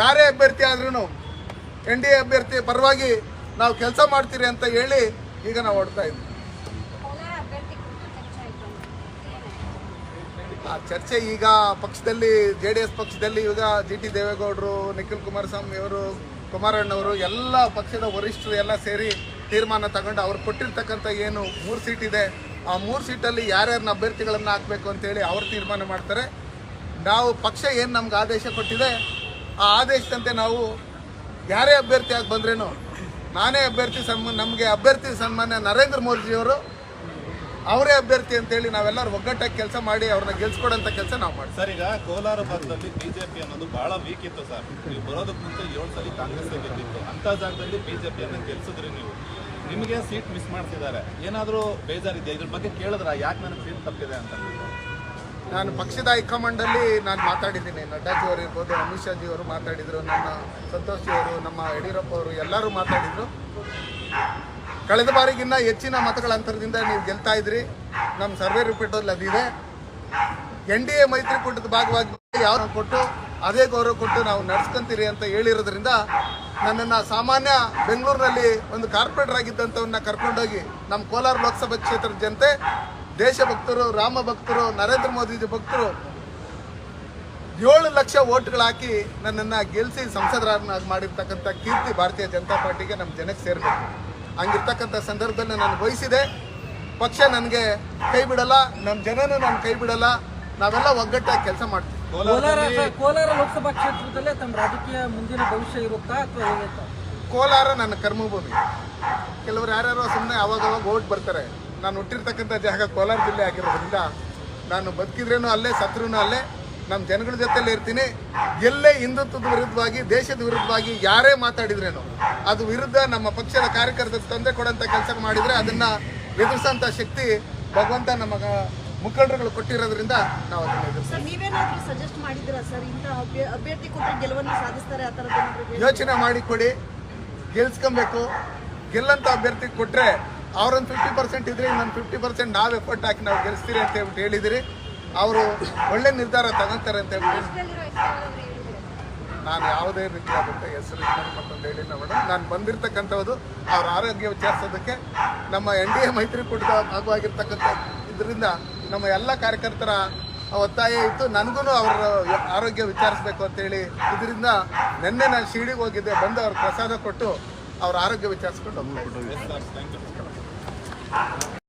ಯಾರೇ ಅಭ್ಯರ್ಥಿ ಆದ್ರೂ NDA ಅಭ್ಯರ್ಥಿ ಪರವಾಗಿ ನಾವು ಕೆಲಸ ಮಾಡ್ತೀರಿ ಅಂತ ಹೇಳಿ ಈಗ ನಾವು ಹೊಡ್ತಾ ಇದ್ವಿ. ಆ ಚರ್ಚೆ ಈಗ ಪಕ್ಷದಲ್ಲಿ JDS ಪಕ್ಷದಲ್ಲಿ ಈಗ GT ದೇವೇಗೌಡರು, ನಿಖಿಲ್ ಕುಮಾರಸ್ವಾಮಿ ಅವರು, ಕುಮಾರಣ್ಣವರು ಎಲ್ಲ ಪಕ್ಷದ ವರಿಷ್ಠರು ಎಲ್ಲ ಸೇರಿ ತೀರ್ಮಾನ ತಗೊಂಡು ಅವ್ರು ಕೊಟ್ಟಿರ್ತಕ್ಕಂಥ ಏನು 3 ಸೀಟ್ ಇದೆ ಆ 3 ಸೀಟಲ್ಲಿ ಯಾರ್ಯಾರನ್ನ ಅಭ್ಯರ್ಥಿಗಳನ್ನು ಹಾಕಬೇಕು ಅಂತೇಳಿ ಅವ್ರು ತೀರ್ಮಾನ ಮಾಡ್ತಾರೆ. ನಾವು ಪಕ್ಷ ಏನು ನಮ್ಗೆ ಆದೇಶ ಕೊಟ್ಟಿದೆ ಆ ಆದೇಶದಂತೆ ನಾವು ಯಾರೇ ಅಭ್ಯರ್ಥಿ ಆಗಿ ಬಂದ್ರೇನು ನಾನೇ ಅಭ್ಯರ್ಥಿ ನಮಗೆ ಅಭ್ಯರ್ಥಿ ಸನ್ಮಾನ್ಯ ನರೇಂದ್ರ ಮೋದಿಜಿಯವರು ಅವರೇ ಅಭ್ಯರ್ಥಿ ಅಂತೇಳಿ ನಾವೆಲ್ಲರೂ ಒಗ್ಗಟ್ಟಾಗಿ ಕೆಲಸ ಮಾಡಿ ಅವ್ರನ್ನ ಗೆಲ್ಸ್ಕೊಡೋಂಥ ಕೆಲಸ ನಾವು ಮಾಡಿ. ಸರ್, ಈಗ ಕೋಲಾರ ಭಾಗದಲ್ಲಿ ಬಿಜೆಪಿ ಅನ್ನೋದು ಬಹಳ ವೀಕ್ ಇತ್ತು ಸರ್. ನೀವು ಬರೋದಕ್ಕೆ ಮುಂಚೆ 7 ಸಲ ಕಾಂಗ್ರೆಸ್ ಗೆದ್ದಿತ್ತು. ಅಂತ ಜಾಗದಲ್ಲಿ ಬಿಜೆಪಿಯನ್ನು ಗೆಲ್ಸಿದ್ರಿ ನೀವು. ನಿಮಗೆ ಸೀಟ್ ಮಿಸ್ ಮಾಡ್ತಿದ್ದಾರೆ, ಏನಾದರೂ ಬೇಜಾರಿದೆ? ಇದ್ರ ಬಗ್ಗೆ ಕೇಳಿದ್ರ ಯಾಕೆ ನನಗೆ ಸೀಟ್ ತಪ್ಪಿದೆ ಅಂತ? ನಾನು ಪಕ್ಷದ ಹೈಕಮಾಂಡಲ್ಲಿ ನಾನು ಮಾತಾಡಿದ್ದೀನಿ. ನಡ್ಡಾಜಿ ಅವರು ಇರ್ಬೋದು, ಅಮಿತ್ ಶಾಜಿ ಅವರು ಮಾತಾಡಿದರು, ನಮ್ಮ ಸಂತೋಷ್ ಅವರು, ನಮ್ಮ ಯಡಿಯೂರಪ್ಪ ಅವರು ಎಲ್ಲರೂ ಮಾತಾಡಿದರು. ಕಳೆದ ಬಾರಿಗಿನ್ನ ಹೆಚ್ಚಿನ ಮತಗಳ ಅಂತರದಿಂದ ನೀವು ಗೆಲ್ತಾ ಇದ್ರಿ. ನಮ್ಮ ಸರ್ವೆ ರಿಪೋರ್ಟಲ್ಲಿ ಅದಿದೆ. NDA ಮೈತ್ರಿಕೂಟದ ಭಾಗವಾಗಿ ಯಾವ ಕೊಟ್ಟು ಅದೇ ಗೌರವ ಕೊಟ್ಟು ನಾವು ನಡೆಸ್ಕೊಂತೀರಿ ಅಂತ ಹೇಳಿರೋದ್ರಿಂದ ನನ್ನನ್ನು ಸಾಮಾನ್ಯ ಬೆಂಗಳೂರಿನಲ್ಲಿ ಒಂದು ಕಾರ್ಪೊರೇಟರ್ ಆಗಿದ್ದಂಥವನ್ನ ಕರ್ಕೊಂಡೋಗಿ ನಮ್ಮ ಕೋಲಾರ ಲೋಕಸಭಾ ಕ್ಷೇತ್ರದ ಜನತೆ, ದೇಶಭಕ್ತರು, ರಾಮ ಭಕ್ತರು, ನರೇಂದ್ರ ಮೋದಿಜಿ ಭಕ್ತರು 7 ಲಕ್ಷ ಓಟ್ಗಳು ಹಾಕಿ ನನ್ನನ್ನು ಗೆಲ್ಲಿಸಿ ಸಂಸದರನ್ನಾಗಿ ಮಾಡಿರ್ತಕ್ಕಂಥ ಕೀರ್ತಿ ಭಾರತೀಯ ಜನತಾ ಪಾರ್ಟಿಗೆ ನಮ್ಮ ಜನಕ್ಕೆ ಸೇರಬೇಕು. ಹಂಗಿರ್ತಕ್ಕಂಥ ಸಂದರ್ಭದಲ್ಲಿ ನಾನು ಬಯಸಿದೆ. ಪಕ್ಷ ನನಗೆ ಕೈ ಬಿಡಲ್ಲ, ನಮ್ಮ ಜನನೂ ನಾನು ಕೈ ಬಿಡಲ್ಲ. ನಾವೆಲ್ಲ ಒಗ್ಗಟ್ಟಾಗಿ ಕೆಲಸ ಮಾಡ್ತೀವಿ. ಕೋಲಾರ ಲೋಕಸಭಾ ಕ್ಷೇತ್ರದಲ್ಲೇ ತಮ್ಮ ರಾಜಕೀಯ ಮುಂದಿನ ಭವಿಷ್ಯ ಇರುತ್ತಾ ಅಥವಾ ಹೇಗೆ? ಕೋಲಾರ ನನ್ನ ಕರ್ಮಭೂಮಿ. ಕೆಲವರು ಯಾರ್ಯಾರೋ ಸುಮ್ಮನೆ ಅವಾಗವಾಗ ಓಟ್ ಬರ್ತಾರೆ. ನಾನು ಹುಟ್ಟಿರ್ತಕ್ಕಂಥ ಜಾಗ ಕೋಲಾರ ಜಿಲ್ಲೆ ಆಗಿರೋದ್ರಿಂದ ನಾನು ಬದುಕಿದ್ರೇನು ಅಲ್ಲೇ, ಸತ್ರೂ ಅಲ್ಲೇ. ನಮ್ಮ ಜನಗಳ ಜೊತೆಲೇ ಇರ್ತೀನಿ. ಎಲ್ಲೇ ಹಿಂದುತ್ವದ ವಿರುದ್ಧವಾಗಿ, ದೇಶದ ವಿರುದ್ಧವಾಗಿ ಯಾರೇ ಮಾತಾಡಿದ್ರೇನು ಅದು ವಿರುದ್ಧ ನಮ್ಮ ಪಕ್ಷದ ಕಾರ್ಯಕರ್ತರು ತೊಂದರೆ ಕೊಡೋಂಥ ಕೆಲಸ ಮಾಡಿದರೆ ಅದನ್ನು ಎದುರಿಸೋಂಥ ಶಕ್ತಿ ಭಗವಂತ ನಮ್ಮ ಮುಖಂಡರುಗಳು ಕೊಟ್ಟಿರೋದ್ರಿಂದ ನಾವು ಅದನ್ನು ಎದುರಿಸ್ತೀವಿ. ನೀವೇನಾದರೂ ಸಜೆಸ್ಟ್ ಮಾಡಿದ್ದೀರಾ ಸರ್, ಇಂಥ ಅಭ್ಯರ್ಥಿ ಕೊಟ್ಟರೆ ಗೆಲುವನ್ನು ಸಾಧಿಸ್ತಾರೆ ಆ ಥರದ್ದು? ಯೋಚನೆ ಮಾಡಿ ಕೊಡಿ, ಗೆಲ್ಸ್ಕೊಬೇಕು. ಗೆಲ್ಲಂಥ ಅಭ್ಯರ್ಥಿ ಕೊಟ್ಟರೆ ಅವರೊಂದು 50% ಇದ್ರೆ ಇನ್ನೊಂದು 50% ನಾವು ಎಫರ್ಟ್ ಹಾಕಿ ನಾವು ಗೆಲ್ಲಿಸ್ತೀರಿ ಅಂತ ಹೇಳ್ಬಿಟ್ಟು ಹೇಳಿದಿರಿ. ಅವರು ಒಳ್ಳೆ ನಿರ್ಧಾರ ತಗೊಳ್ತಾರೆ ಅಂತ ಹೇಳ್ಬಿಟ್ಟು ನಾನು ಯಾವುದೇ ರೀತಿಯಾದಂಥ ಹೆಸರು ಮತ್ತೊಂದು ಹೇಳಿಲ್ಲ ಮೇಡಮ್. ನಾನು ಬಂದಿರತಕ್ಕಂಥದ್ದು ಅವ್ರ ಆರೋಗ್ಯ ವಿಚಾರಿಸೋದಕ್ಕೆ. ನಮ್ಮ NDA ಮೈತ್ರಿಕೂಟದ ಭಾಗವಾಗಿರ್ತಕ್ಕಂಥ ಇದರಿಂದ ನಮ್ಮ ಎಲ್ಲ ಕಾರ್ಯಕರ್ತರ ಒತ್ತಾಯ ಇತ್ತು. ನನಗೂ ಅವರ ಆರೋಗ್ಯ ವಿಚಾರಿಸಬೇಕು ಅಂತೇಳಿ ಇದರಿಂದ ನಿನ್ನೆ ನಾನು ಶಿರಡಿಗೆ ಹೋಗಿದ್ದೆ. ಬಂದು ಅವ್ರ ಪ್ರಸಾದ ಕೊಟ್ಟು ಅವ್ರ ಆರೋಗ್ಯ ವಿಚಾರಿಸ್ಕೊಂಡು ಹೋಗ್ತಾ ಇದ್ದೀನಿ.